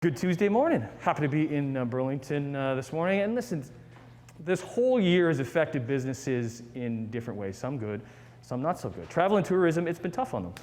Good Tuesday morning. Happy to be in Burlington this morning. And listen, this whole year has affected businesses in different ways. Some good, some not so good. Travel and tourism, it's been tough on them.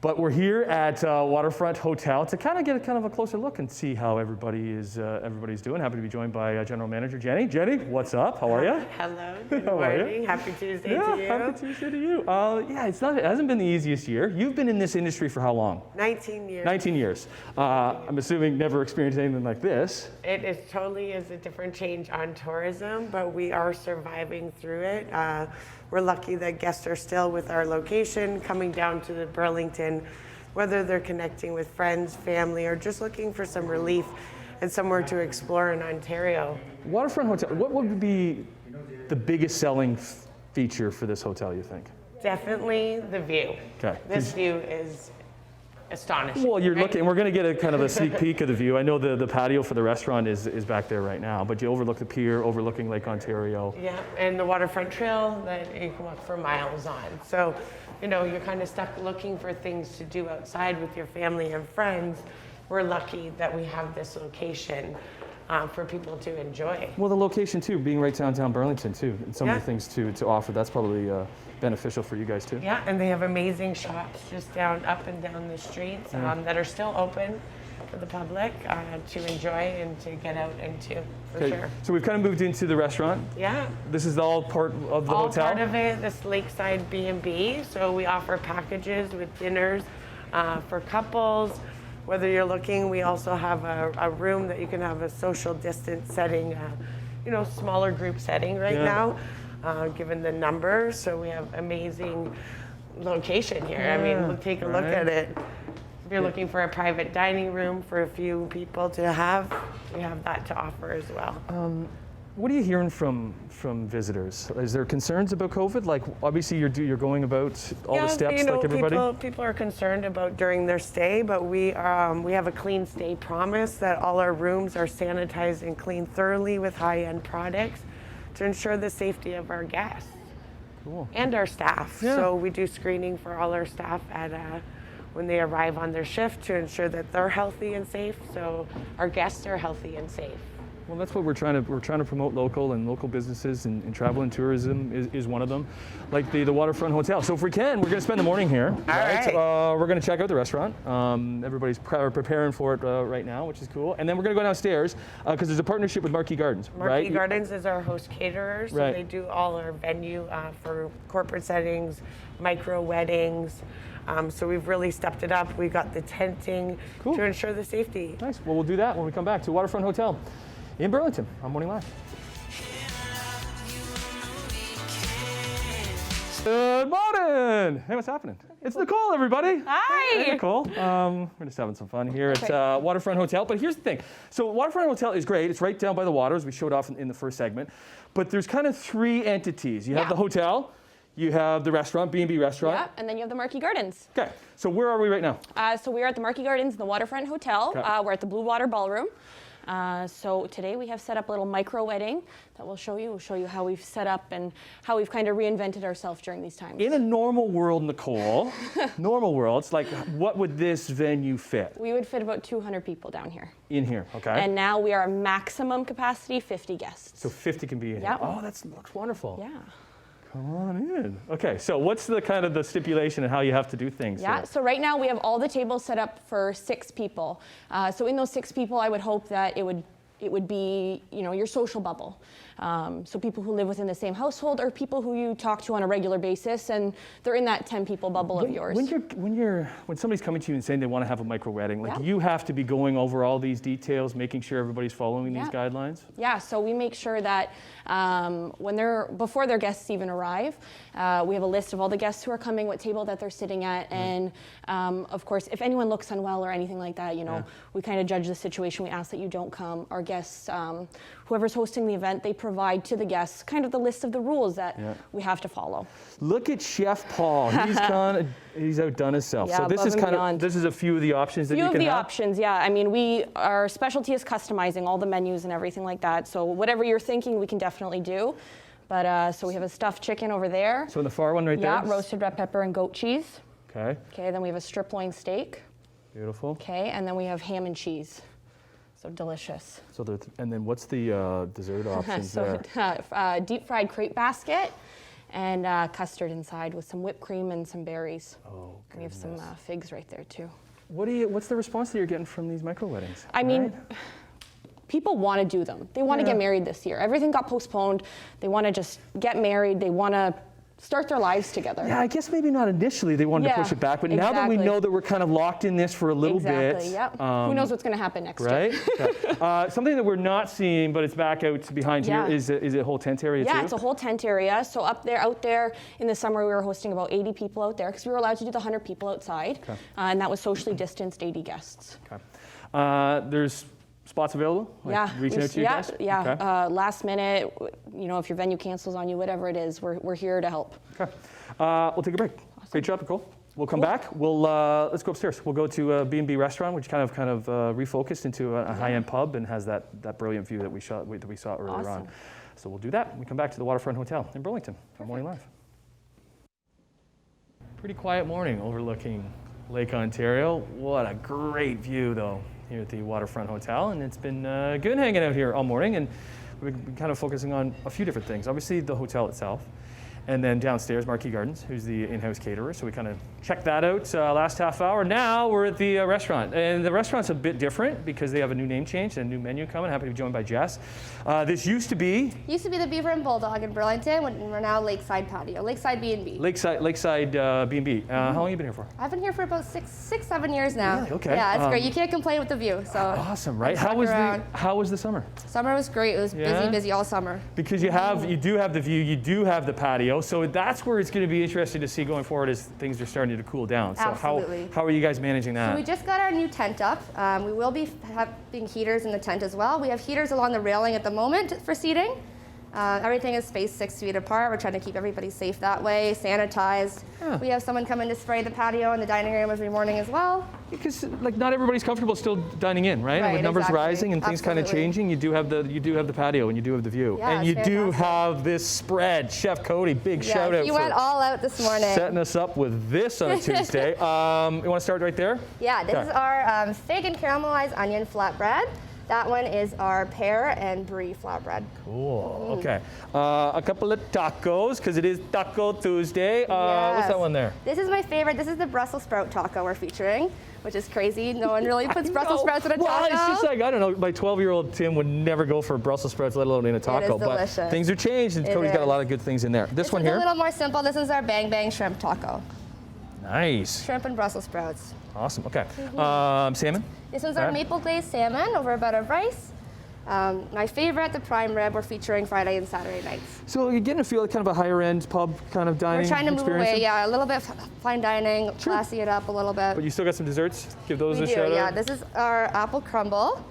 But we're here at Waterfront Hotel to kind of get a closer look and see how everybody's doing. Happy to be joined by General Manager Jenny. Jenny, what's up? How are you? Hello. Good morning. Happy Tuesday to you. Happy Tuesday to you. It hasn't been the easiest year. You've been in this industry for how long? 19 years. 19 years. I'm assuming never experienced anything like this. It is totally a different change on tourism, but we are surviving through it. We're lucky that guests are still with our location, coming down to the Burlington, whether they're connecting with friends, family, or just looking for some relief and somewhere to explore in Ontario. Waterfront Hotel, what would be the biggest selling feature for this hotel, you think? Definitely the view. Okay. This view is astonishing. Well, you're looking, we're going to get a kind of a sneak peek of the view. I know the patio for the restaurant is back there right now, but you overlook the pier, overlooking Lake Ontario. Yeah, and the waterfront trail that you can walk for miles on. So, you're kind of stuck looking for things to do outside with your family and friends. We're lucky that we have this location for people to enjoy. Well, the location too, being right downtown Burlington too, and some of the things to offer, that's probably beneficial for you guys too. Yeah, and they have amazing shops just up and down the streets that are still open for the public to enjoy and to get out into, for sure. So we've kind of moved into the restaurant. Yeah. This is all part of the hotel? All part of it, this lakeside B&B. So we offer packages with dinners for couples. Whether you're looking, we also have a room that you can have a social distance setting, smaller group setting right now, given the numbers. So we have amazing location here. I mean, take a look at it. If you're looking for a private dining room for a few people to have, we have that to offer as well. What are you hearing from visitors? Is there concerns about COVID? Like, obviously you're going about all the steps like everybody? People are concerned about during their stay, but we have a clean stay promise that all our rooms are sanitized and cleaned thoroughly with high-end products to ensure the safety of our guests. Cool. And our staff. Yeah. So we do screening for all our staff when they arrive on their shift to ensure that they're healthy and safe, so our guests are healthy and safe. Well, that's what we're trying to promote local businesses, and travel and tourism is one of them, like the Waterfront Hotel. So if we can, we're going to spend the morning here. All right. We're going to check out the restaurant. Everybody's preparing for it right now, which is cool. And then we're going to go downstairs because there's a partnership with Marquis Gardens, Marquis Gardens is our host caterer, so they do all our venue for corporate settings, micro weddings. So we've really stepped it up. We got the tenting to ensure the safety. Nice. Well, we'll do that when we come back to Waterfront Hotel in Burlington on Morning Live. Good morning. Hey, what's happening? It's Nicole, everybody. Hi. Hey, Nicole. We're just having some fun here at Waterfront Hotel. But here's the thing. So Waterfront Hotel is great. It's right down by the water, as we showed off in the first segment. But there's kind of three entities. You have the hotel. You have the restaurant, B&B restaurant. Yeah, and then you have the Marquis Gardens. Okay, so where are we right now? So we are at the Marquis Gardens in the Waterfront Hotel. We're at the Blue Water Ballroom. So today we have set up a little micro wedding that we'll show you. We'll show you how we've set up and how we've kind of reinvented ourselves during these times. In a normal world, Nicole, normal world, it's like, what would this venue fit? We would fit about 200 people down here. In here, okay. And now we are maximum capacity 50 guests. So 50 can be in here. Oh, that looks wonderful. Yeah. Come on in. Okay, so what's the kind of the stipulation and how you have to do things? Yeah, so right now we have all the tables set up for 6 people. So in those 6 people, I would hope that it would be, your social bubble. So people who live within the same household or people who you talk to on a regular basis, and they're in that 10 people bubble of yours. When somebody's coming to you and saying they want to have a micro wedding, like you have to be going over all these details, making sure everybody's following these guidelines? Yeah, so we make sure that before their guests even arrive, we have a list of all the guests who are coming, what table that they're sitting at, and of course, if anyone looks unwell or anything like that, we kind of judge the situation. We ask that you don't come. Our guests, whoever's hosting the event, they provide to the guests kind of the list of the rules that we have to follow. Look at Chef Paul. He's outdone himself. Yeah, so this is a few of the options that you can have? A few of the options, yeah. I mean, our specialty is customizing all the menus and everything like that. So whatever you're thinking, we can definitely do. But so we have a stuffed chicken over there. So the far one right there? Yeah, roasted red pepper and goat cheese. Okay. Okay, then we have a strip loin steak. Beautiful. Okay, and then we have ham and cheese. So delicious. So and then what's the dessert options So there? deep fried crepe basket and custard inside with some whipped cream and some berries. Oh, We have some figs right there too. What's the response that you're getting from these micro weddings? I mean, Right? people want to do them. They want to get married this year. Everything got postponed. They want to just get married. They want to start their lives together. Yeah, I guess maybe not initially they wanted to push it back, but now that we know that we're kind of locked in this for a little bit. Exactly, yep. Who knows what's going to happen next year? Right? Okay. Something that we're not seeing, but it's back out behind here, is a whole tent area too? Yeah, it's a whole tent area. So out there in the summer, we were hosting about 80 people out there because we were allowed to do the 100 people outside. Okay. And that was socially distanced 80 guests. Okay. There's spots available? Like reaching out to you guys? Yeah, Okay. last minute, if your venue cancels on you, whatever it is, we're here to help. Okay. We'll take a break. Awesome. Great job, Nicole. We'll come back. We'll let's go upstairs. We'll go to a B&B restaurant, which kind of refocused into a high-end pub and has that brilliant view that we saw earlier on. So we'll do that. When we come back to the Waterfront Hotel in Burlington on Morning Live. Pretty quiet morning overlooking Lake Ontario. What a great view, though, here at the Waterfront Hotel, and it's been good hanging out here all morning, and we've been kind of focusing on a few different things. Obviously, the hotel itself, and then downstairs, Marquis Gardens, who's the in-house caterer, so we kind of checked that out last half hour. Now we're at the restaurant, and the restaurant's a bit different because they have a new name change and a new menu coming. Happy to be joined by Jess. This used to be the Beaver and Bulldog in Burlington, when we're now Lakeside Patio, Lakeside B&B. Lakeside B&B. How long have you been here for? I've been here for about 7 years now. Really? Okay. Yeah, it's great. You can't complain with the view. So awesome, right? How was the summer? Summer was great. It was busy all summer. Because you do have the view, you do have the patio, so that's where it's going to be interesting to see going forward as things are starting to cool down. So Absolutely. how are you guys managing that? So we just got our new tent up. We will be having heaters in the tent as well. We have heaters along the railing at the moment for seating. Everything is spaced 6 feet apart. We're trying to keep everybody safe that way, sanitized. Yeah. We have someone come in to spray the patio and the dining room every morning as well. Because not everybody's comfortable still dining in, right? And with numbers exactly. rising and things kind of changing, you do have the patio and you do have the view. Yeah, and you it's do fantastic. have this spread. Chef Cody, big shout out he for went all out this morning. setting us up with this on a Tuesday. You want to start right there? Yeah, this is our fig and caramelized onion flatbread. That one is our pear and brie flatbread. Cool. Okay. A couple of tacos, because it is Taco Tuesday. What's that one there? This is my favorite. This is the Brussels sprout taco we're featuring, which is crazy. No one really puts Brussels sprouts in a taco. Well, it's just like, I don't know, my 12-year-old Tim would never go for Brussels sprouts, let alone in a taco. It is but delicious. things are changed, and Cody's got a lot of good things in there. This one is here? a little more simple. This is our Bang Bang shrimp taco. Nice. Shrimp and Brussels sprouts. Awesome. Okay. Salmon? This one's our maple glazed salmon over a bed of rice. My favorite, the prime rib, we're featuring Friday and Saturday nights. So you're getting a feel like kind of a higher end pub kind of dining We're trying to move experience? away, a little bit fine dining, classy it up a little bit. But you still got some desserts? Give those We a do, shout out. This is our apple crumble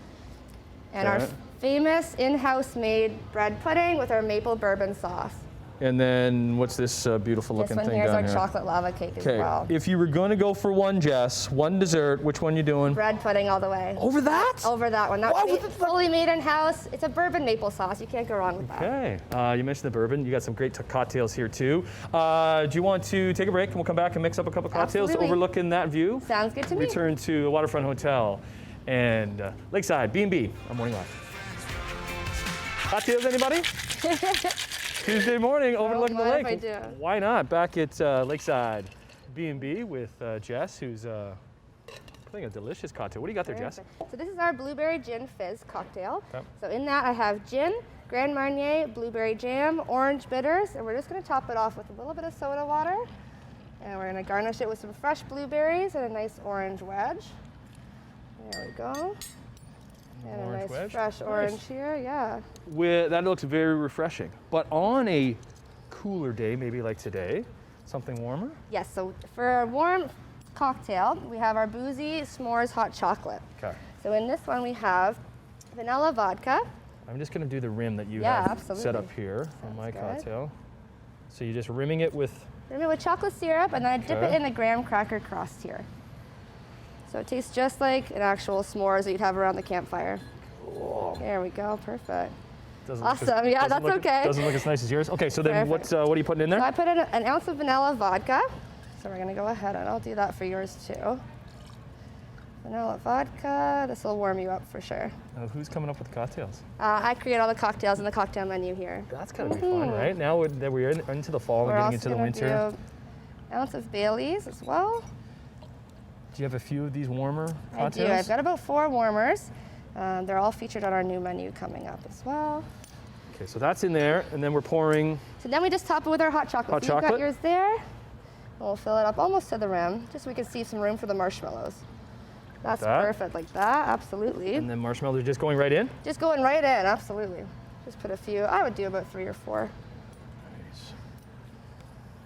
and our famous in-house made bread pudding with our maple bourbon sauce. And then what's this beautiful looking This one thing here's down our here? chocolate lava cake as well. If you were going to go for one, Jess, one dessert, which one you doing? Bread pudding all the way. Over that? Over that one. That's fully made in-house. It's a bourbon maple sauce. You can't go wrong with that. Okay. You mentioned the bourbon. You got some great cocktails here too. Do you want to take a break and we'll come back and mix up a couple cocktails Absolutely. overlooking that view? Sounds good to me. Return to the Waterfront Hotel and Lakeside B&B on Morning Live. Cocktails, anybody? Tuesday morning overlooking the lake. If I do. Why not? Back at Lakeside B&B with Jess, who's putting a delicious cocktail. What do you got there, Jess? So this is our blueberry gin fizz cocktail. Okay. So in that I have gin, Grand Marnier, blueberry jam, orange bitters, and we're just going to top it off with a little bit of soda water. And we're going to garnish it with some fresh blueberries and a nice orange wedge. There we go. And a nice wedge. fresh orange here, yeah. That looks very refreshing. But on a cooler day, maybe like today, something warmer? Yes, so for a warm cocktail, we have our boozy s'mores hot chocolate. Okay. So in this one we have vanilla vodka. I'm just going to do the rim that you Yeah, have absolutely. set up here on my good. cocktail. So you're just rimming it with... Rim it with chocolate syrup, and then I dip it Okay. in a graham cracker crust here. So it tastes just like an actual s'mores that you'd have around the campfire. Cool. There we go, perfect. Doesn't look Awesome, yeah, doesn't that's look- okay. Doesn't look as nice as yours. Okay, so then Perfect. what are you putting in So there? I put in an ounce of vanilla vodka. So we're gonna go ahead and I'll do that for yours too. vanilla vodka. This will warm you up for sure. Who's coming up with the cocktails? I create all the cocktails in the cocktail menu here. That's gotta be fun, right? Now that we're into the fall We're and also getting into the gonna winter. do an ounce of Bailey's as well. Do you have a few of these warmer cocktails? I do. I've got about 4 warmers. They're all featured on our new menu coming up as well. Okay, so that's in there, and then we're pouring. So then we just top it with our hot chocolate. Hot so you've chocolate? got yours there. We'll fill it up almost to the rim, just so we can see some room for the marshmallows. That's that? perfect, like that, absolutely. And then marshmallows are just going right in? Just going right in, absolutely. Just put a few, I would do about 3 or 4. Nice.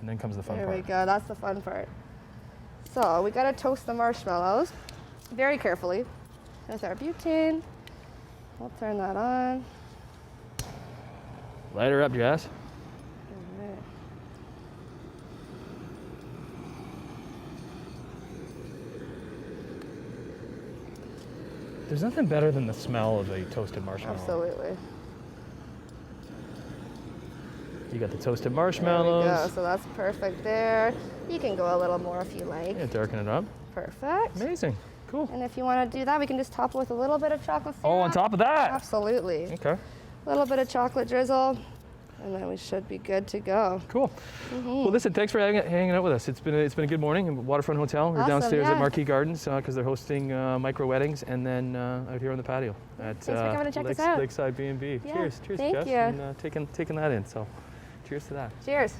And then comes the fun There part. we go, that's the fun part. So we gotta toast the marshmallows very carefully with our butane. We'll turn that on. Light her up, Jess. Alright. There's nothing better than the smell of a toasted marshmallow. Absolutely. You got the toasted There we marshmallows. go, so that's perfect there. You can go a little more if you like. Yeah, darken it up. Perfect. Amazing. Cool. And if you want to do that, we can just top it with a little bit of chocolate syrup. Oh, on top of that. Absolutely. Okay. A little bit of chocolate drizzle, and then we should be good to go. Cool. Well, listen, thanks for hanging out with us. It's been a good morning at Waterfront Hotel. We're Awesome, downstairs at yeah. Marquis Gardens because they're hosting micro weddings, and then out here on the patio at Thanks for coming to check us out. Lakeside B&B. Yeah, Cheers, thank Jess, you. and taking that in. So, cheers to that. Cheers.